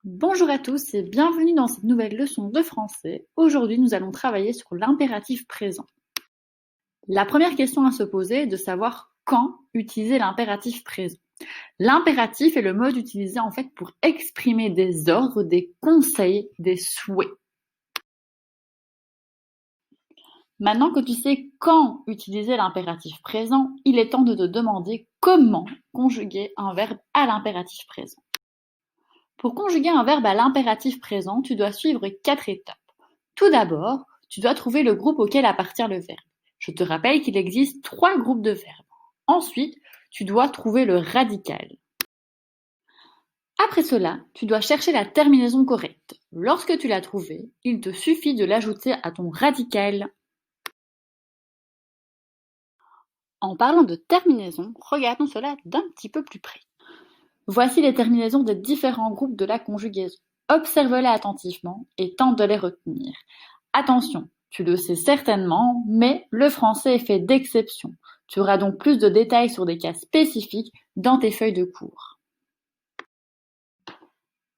Bonjour à tous et bienvenue dans cette nouvelle leçon de français. Aujourd'hui, nous allons travailler sur l'impératif présent. La première question à se poser est de savoir quand utiliser l'impératif présent. L'impératif est le mode utilisé en fait pour exprimer des ordres, des conseils, des souhaits. Maintenant que tu sais quand utiliser l'impératif présent, il est temps de te demander comment conjuguer un verbe à l'impératif présent. Pour conjuguer un verbe à l'impératif présent, tu dois suivre 4 étapes. Tout d'abord, tu dois trouver le groupe auquel appartient le verbe. Je te rappelle qu'il existe 3 groupes de verbes. Ensuite, tu dois trouver le radical. Après cela, tu dois chercher la terminaison correcte. Lorsque tu l'as trouvée, il te suffit de l'ajouter à ton radical. En parlant de terminaison, regardons cela d'un petit peu plus près. Voici les terminaisons des différents groupes de la conjugaison. Observe-les attentivement et tente de les retenir. Attention, tu le sais certainement, mais le français est fait d'exceptions. Tu auras donc plus de détails sur des cas spécifiques dans tes feuilles de cours.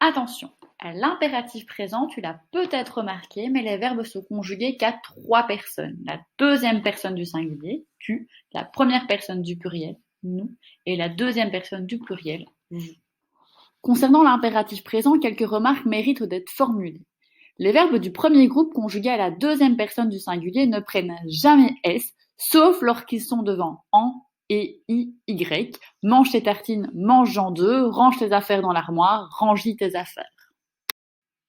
Attention, à l'impératif présent, tu l'as peut-être remarqué, mais les verbes se conjuguent qu'à 3 personnes. La deuxième personne du singulier, tu, la première personne du pluriel, nous, et la deuxième personne du pluriel, vous. Concernant l'impératif présent, quelques remarques méritent d'être formulées. Les verbes du premier groupe conjugués à la deuxième personne du singulier ne prennent jamais S, sauf lorsqu'ils sont devant en et y. Mange tes tartines, mange Jean 2, range tes affaires dans l'armoire, range-y tes affaires.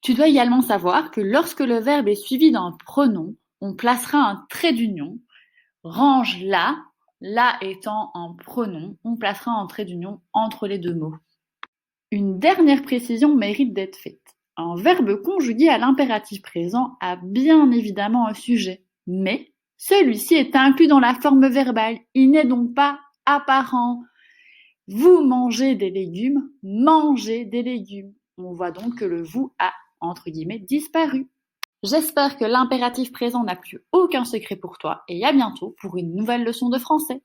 Tu dois également savoir que lorsque le verbe est suivi d'un pronom, on placera un trait d'union. Range là étant un pronom, on placera un trait d'union entre les deux mots. Une dernière précision mérite d'être faite. Un verbe conjugué à l'impératif présent a bien évidemment un sujet, mais celui-ci est inclus dans la forme verbale, il n'est donc pas apparent. Vous mangez des légumes, mangez des légumes. On voit donc que le vous a, entre guillemets, disparu. J'espère que l'impératif présent n'a plus aucun secret pour toi et à bientôt pour une nouvelle leçon de français.